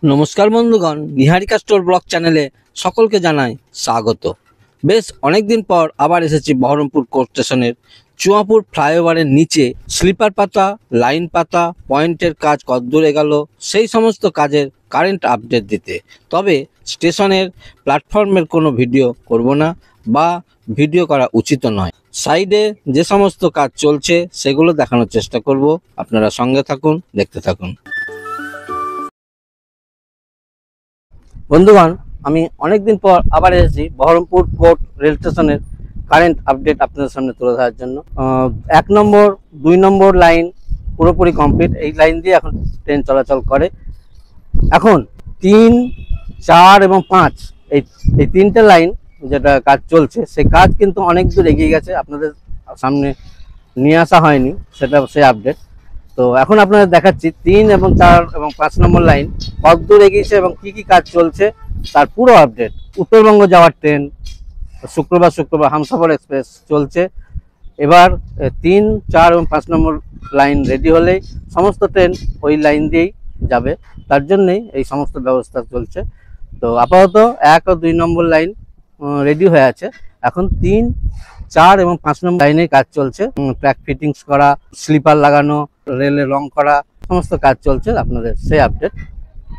নমস্কার বন্ধুগণ, নিহারিকা store blog চ্যানেলে সকলকে জানাই স্বাগত। বেশ অনেকদিন পর আবার এসেছি বহরমপুর কোর্ট স্টেশনের চুয়াপুর ফ্লাইওভারের নিচে স্লিপার পাতা, লাইন পাতা, পয়েন্টের কাজ কতদূর এগোল সেই সমস্ত কাজের কারেন্ট আপডেট দিতে। তবে স্টেশনের প্ল্যাটফর্মের কোনো ভিডিও করব না বা ভিডিও করা উচিত নয়। সাইডে যে সমস্ত কাজ চলছে সেগুলো দেখানোর চেষ্টা করব। আপনারা সঙ্গে থাকুন, দেখতে থাকুন। বন্ধুগণ, আমি অনেকদিন পর আবার এসেছি বহরমপুর কোর্ট রেল স্টেশনের কারেন্ট আপডেট আপনাদের সামনে তুলে ধরার জন্য। 1 নম্বর 2 নম্বর লাইন পুরোপুরি কমপ্লিট। এই লাইন দিয়ে এখন ট্রেন চলাচল করে। এখন 3, 4 এবং 5 এই এই তিনটে লাইন যেটা কাজ চলছে, সেই কাজ কিন্তু অনেক দূর এগিয়ে গেছে, আপনাদের সামনে নিয়ে আসা হয়নি, সেটা সেই আপডেট। তো এখন আপনাদের দেখাচ্ছি 3 এবং 4 এবং 5 নম্বর লাইন কতদূর এগিয়েছে এবং কি কি কাজ চলছে তার পুরো আপডেট। উত্তরবঙ্গ যাওয়ার ট্রেন শুক্রবার হামসফর এক্সপ্রেস চলছে। এবার 3, 4 এবং 5 নম্বর লাইন রেডি হলেই সমস্ত ট্রেন ওই লাইন দিয়েই যাবে, তার জন্যই এই সমস্ত ব্যবস্থা চলছে। তো আপাতত 1 ও 2 নম্বর লাইন রেডি হয়ে আছে। এখন 3, 4 এবং 5 নম্বর লাইনে কাজ চলছে। ট্র্যাক ফিটিংস করা, স্লিপার লাগানো, রেলে রং করা, সমস্ত কাজ চলছে। আপনাদের সেই আপডেট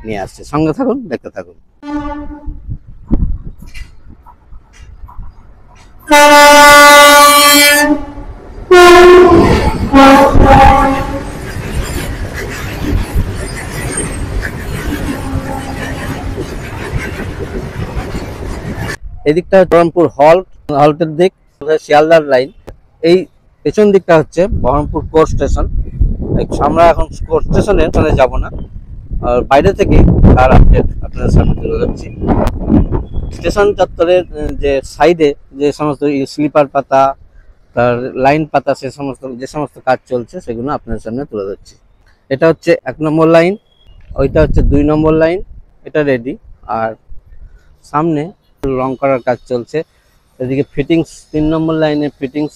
নিয়ে আসছে, সঙ্গে থাকুন, দেখতে থাকুন। এদিকটা বহরমপুর হল্টের দিক, শিয়ালদার লাইন। এই পেছন দিকটা হচ্ছে বহরমপুর কোর্ট স্টেশন। আমরা এখন কোর্ট স্টেশনে যাব না, আর বাইরে থেকে তার আপডেট আপনাদের সামনে তুলে ধরছি। স্টেশন চত্বরের যে সাইডে যে সমস্ত স্লিপার পাতা, তার লাইন পাতা, যে সমস্ত কাজ চলছে সেগুলো আপনাদের সামনে তুলে ধরছি। এটা হচ্ছে 1 নম্বর লাইন, ওইটা হচ্ছে 2 নম্বর লাইন, এটা রেডি। আর সামনে রং করার কাজ চলছে। এদিকে ফিটিংস 3 নম্বর লাইনের ফিটিংস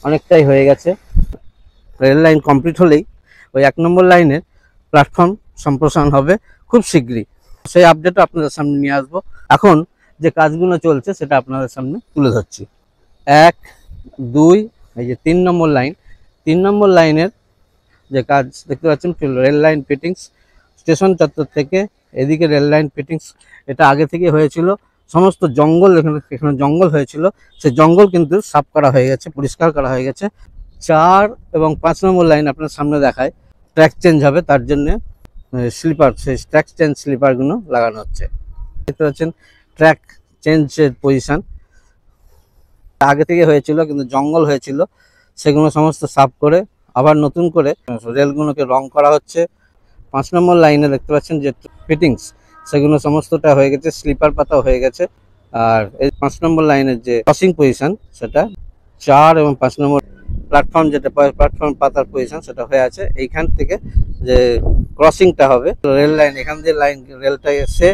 অনেকটাই হয়ে গেছে। রেল লাইন কমপ্লিট হলেই ওই 1 নম্বর লাইনের প্ল্যাটফর্ম সম্প্রসারণ হবে খুব শীঘ্রই। সেই আপডেটও আপনাদের সামনে নিয়ে আসবো। এখন যে কাজগুলো চলছে সেটা আপনাদের সামনে তুলে ধরছি। 1, 2, এই যে 3 নম্বর লাইন, 3 নম্বর লাইনের যে কাজ দেখতে পাচ্ছেন, রেল লাইন ফিটিংস স্টেশন চত্বর থেকে এদিকে রেল লাইন ফিটিংস। এটা আগে থেকে হয়েছিল, সমস্ত জঙ্গল এখানে জঙ্গল হয়েছিল, সেই জঙ্গল কিন্তু সাফ করা হয়ে গেছে, পরিষ্কার করা হয়ে গেছে। 4 এবং 5 নম্বর লাইন আপনার সামনে দেখায়, ট্র্যাক চেঞ্জ হবে, তার জন্য স্লিপার, সেই ট্র্যাক চেঞ্জ স্লিপারগুলো লাগানো হচ্ছে। দেখতে পাচ্ছেন ট্র্যাক চেঞ্জের পজিশন আগে থেকে হয়েছিল, কিন্তু জঙ্গল হয়েছিল, সেগুলো সমস্ত সাফ করে আবার নতুন করে রেলগুলোকে রং করা হচ্ছে। 5 নম্বর লাইনে দেখতে পাচ্ছেন যে ফিটিংস, সেগুলো সমস্তটা হয়ে গেছে, স্লিপার পাতা হয়ে গেছে। আর এই 5 নম্বর লাইনের যে ক্রসিং পজিশন, সেটা 4 এবং 5 নম্বর প্ল্যাটফর্ম, যেটা প্ল্যাটফর্ম পাতার পজিশন, সেটা হয়ে আছে। এইখান থেকে যে ক্রসিংটা হবে রেল লাইন, এখান দিয়ে রেলটা এসে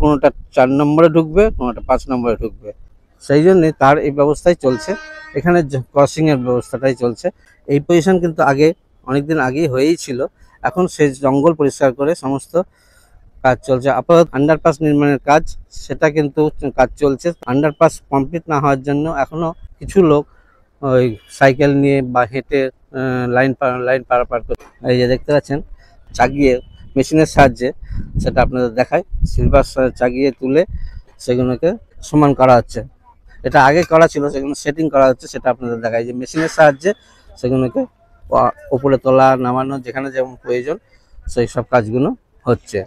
কোনোটা 4 নম্বরে ঢুকবে, কোনোটা 5 নম্বরে ঢুকবে, সেই জন্যে তার এই ব্যবস্থাই চলছে। এখানে ক্রসিং এর ব্যবস্থাটাই চলছে। এই পজিশন কিন্তু আগে অনেকদিন আগেই হয়েই ছিল। এখন সেই জঙ্গল পরিষ্কার করে সমস্ত কাজ চলছে। আপাতত আন্ডারপাস নির্মাণের কাজ, সেটা কিন্তু কাজ চলছে। আন্ডারপাস কমপ্লিট না হওয়ার জন্য এখনো কিছু লোক ওই সাইকেল নিয়ে বা হেঁটে লাইন পারাপার করে। এই যে দেখতে পাচ্ছেন চাগিয়ে মেশিনের সাহায্যে, সেটা আপনাদের দেখায়, সিলভার চাগিয়ে তুলে সেগুলোকে সমান করা হচ্ছে। এটা আগে করা ছিল, সেগুলো সেটিং করা হচ্ছে, সেটা আপনাদের দেখায় যে মেশিনের সাহায্যে সেগুলোকে উপরে তোলা নামানো, যেখানে যেমন প্রয়োজন সেই সব কাজগুলো হচ্ছে।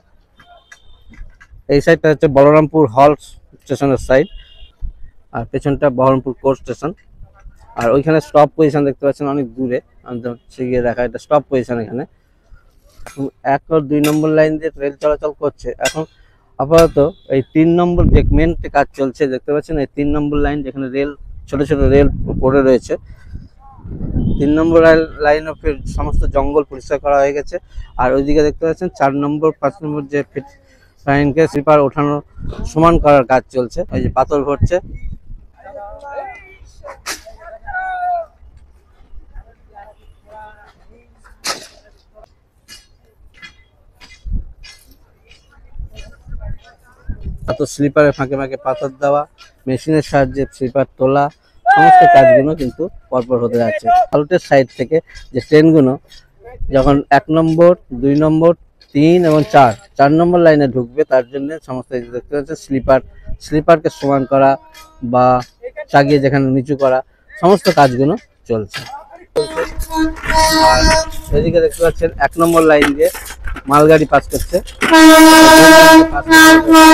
এই সাইডটা হচ্ছে বলরামপুর হল স্টেশনের সাইড, আর পেছনটা বহরমপুর কোর্ট স্টেশন। আর ওইখানে স্টপ পজিশন দেখতে পাচ্ছেন অনেক দূরে, আমি গিয়ে দেখা, এটা স্টপ পজিশন। এখানে 1 ও 2 নম্বর লাইন দিয়ে রেল চলাচল করছে। এখন আপাতত এই 3 নম্বর যে মেন কাজ চলছে, দেখতে পাচ্ছেন এই 3 নম্বর লাইন, যেখানে রেল ছোট ছোট রেল পড়ে রয়েছে, 3 নম্বর লাইনও সমস্ত জঙ্গল পরিষ্কার করা হয়ে গেছে। আর ওইদিকে দেখতে পাচ্ছেন 4 নম্বর 5 নম্বর যে লাইনকে স্লিপার ওঠানো সমান করার কাজ চলছে। এই যে পাথর ভরছে। তো স্লিপারের ফাঁকে ফাঁকে পাথর দেওয়া, মেশিনের সাহায্যে স্লিপার তোলা, সমস্ত কাজগুলো কিন্তু পরপর হতে যাচ্ছে। হল্টের সাইড থেকে যে ট্রেনগুলো যখন 1 নম্বর, 2 নম্বর, 3 এবং 4 নম্বর লাইনে ঢুকবে, তার জন্য সমস্ত দেখতে পাচ্ছেন স্লিপারকে সমান করা বা চাগিয়ে যেখানে নিচু করা, সমস্ত কাজগুলো চলছে। আর এদিকে দেখতে পাচ্ছেন 1 নম্বর লাইন দিয়ে মালগাড়ি পাস করছে,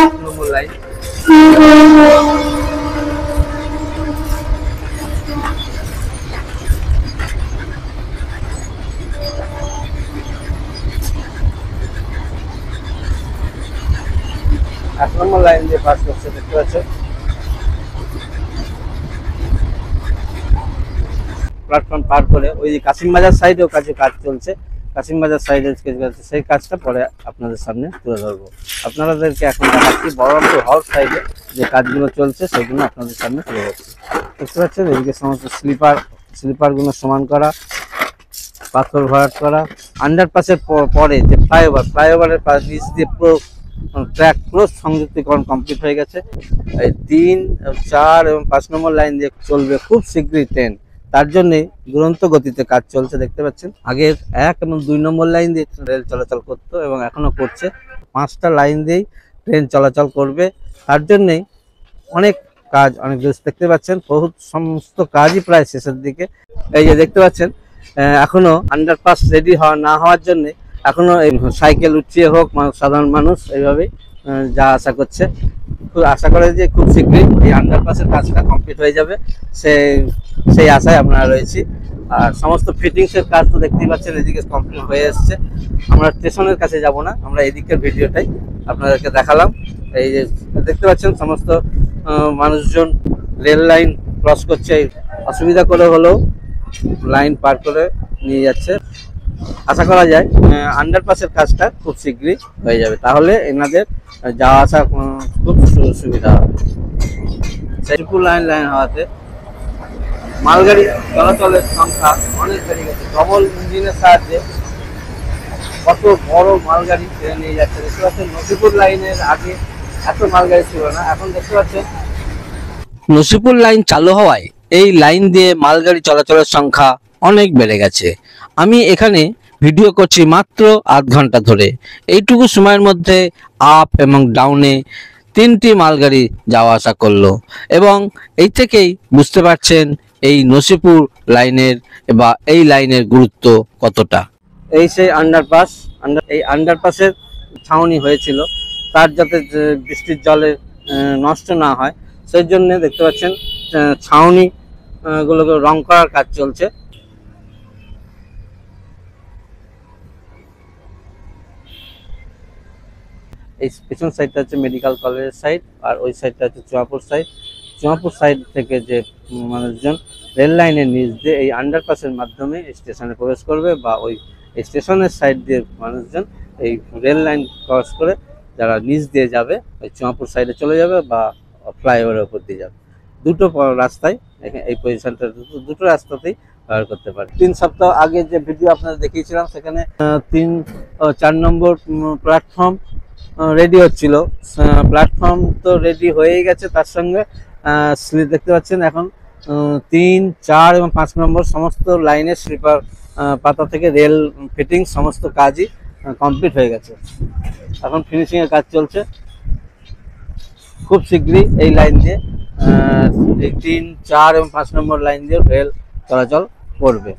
1 নম্বর লাইন। 1 নম্বর লাইন দিয়ে পাস করছে, দেখতে পাচ্ছেন। প্ল্যাটফর্ম পার করে ওই কাশিমবাজার সাইডেও কাজ চলছে, কাশিমবাজার সাইডে সেই কাজটা পরে আপনাদের সামনে তুলে ধরবো। আপনাদেরকে এখন দেখাচ্ছি বহরমপুর হাউস সাইডে যে কাজগুলো চলছে সেগুলো আপনাদের সামনে তুলে ধরছি। দেখতে পাচ্ছেন এদিকে সমস্ত স্লিপারগুলো সমান করা, পাথর ভরাট করা, আন্ডারপাসের পরে যে ফ্লাইওভারের নিচ দিয়ে পুরো ট্র্যাক পুরো সংযুক্তিকরণ কমপ্লিট হয়ে গেছে। এই 3, 4 এবং 5 নম্বর লাইন দিয়ে চলবে খুব শীঘ্রই ট্রেন, তার জন্যে দুরন্ত গতিতে কাজ চলছে। দেখতে পাচ্ছেন আগের 1 এবং 2 নম্বর লাইন দিয়ে রেল চলাচল করতো এবং এখনো করছে, 5টা লাইন দিয়েই ট্রেন চলাচল করবে। তার জন্যেই অনেক কাজ, অনেক দূর দেখতে পাচ্ছেন, বহুত সমস্ত কাজই প্রায় শেষের দিকে। এই যে দেখতে পাচ্ছেন এখনো আন্ডারপাস রেডি না হওয়ার জন্য এখনো সাইকেল উঠিয়ে হোক সাধারণ মানুষ এইভাবেই যা আশা করছে। আশা করে যে খুব শীঘ্রই এই আন্ডারপাসের কাজটা কমপ্লিট হয়ে যাবে, সেই আশায় আমরা রয়েছি। আর সমস্ত ফিটিংসের কাজ তো দেখতেই পাচ্ছেন এদিকে কমপ্লিট হয়ে এসছে। আমরা স্টেশনের কাছে যাব না, আমরা এদিকের ভিডিওটাই আপনাদেরকে দেখালাম। এই যে দেখতে পাচ্ছেন সমস্ত মানুষজন রেল লাইন ক্রস করছে, অসুবিধা করে হলেও লাইন পার করে নিয়ে যাচ্ছে। আশা করা যায় আন্ডারপাসের কাজটা খুব শীঘ্রই হয়ে যাবে, তাহলে এনাদের যাওয়া আসা খুব সুবিধা হবে। ট্রিপল লাইন হওয়াতে মালগাড়ি চলাচলের সংখ্যা অনেক বেড়ে গেছে। ডবল ইঞ্জিনের সাহায্যে কত বড় মালগাড়ি ট্রেনে নিয়ে যাচ্ছে। দেখতে পাচ্ছেন নসিপুর লাইনের আগে এত মালগাড়ি ছিল না, এখন দেখতে পাচ্ছেন নসিপুর লাইন চালু হওয়ায় এই লাইন দিয়ে মালগাড়ি চলাচলের সংখ্যা অনেক বেড়ে গেছে। আমি এখানে ভিডিও করছি মাত্র আধ ঘন্টা ধরে, এইটুকু সময়ের মধ্যে আপ এবং ডাউনে 3টি মালগাড়ি যাওয়া আসা করলো, এবং এই থেকেই বুঝতে পারছেন এই নসিপুর লাইনের বা এই লাইনের গুরুত্ব কতটা। এই সেই আন্ডারপাস, এই আন্ডারপাসের ছাউনি হয়েছিল, তার যাতে বৃষ্টির জলে নষ্ট না হয় সেই জন্য দেখতে পাচ্ছেন ছাউনি গুলোকে রং করার কাজ চলছে। এই পেছন সাইডটা হচ্ছে মেডিকেল কলেজের সাইড, আর ওই সাইডটা হচ্ছে চুয়াপুর সাইড। চুয়াপুর সাইড থেকে যে মানুষজন রেল লাইনের নিচ দিয়ে এই আন্ডারপাসের মাধ্যমে স্টেশনে প্রবেশ করবে, বা ওই স্টেশনের সাইড দিয়ে মানুষজন এই রেল লাইন ক্রস করে যারা নিচ দিয়ে যাবে ওই চুয়াপুর সাইডে চলে যাবে বা ফ্লাইওভারের উপর দিয়ে যাবে। দুটো রাস্তায় এই পজিশনটা দুটো রাস্তাতেই ব্যবহার করতে পারে। 3 সপ্তাহ আগে যে ভিডিও আপনাদের দেখিয়েছিলাম সেখানে 3 ও 4 নম্বর প্ল্যাটফর্ম রেডি হচ্ছিল। প্ল্যাটফর্ম তো রেডি হয়েই গেছে, তার সঙ্গে দেখতে পাচ্ছেন এখন 3, 4 এবং 5 নম্বর সমস্ত লাইনের স্লিপার পাতা থেকে রেল ফিটিং সমস্ত কাজই কমপ্লিট হয়ে গেছে। এখন ফিনিশিং এর কাজ চলছে। খুব শীঘ্রই এই লাইন দিয়ে 3, 4 এবং 5 নম্বর লাইন দিয়ে রেল চলাচল করবে।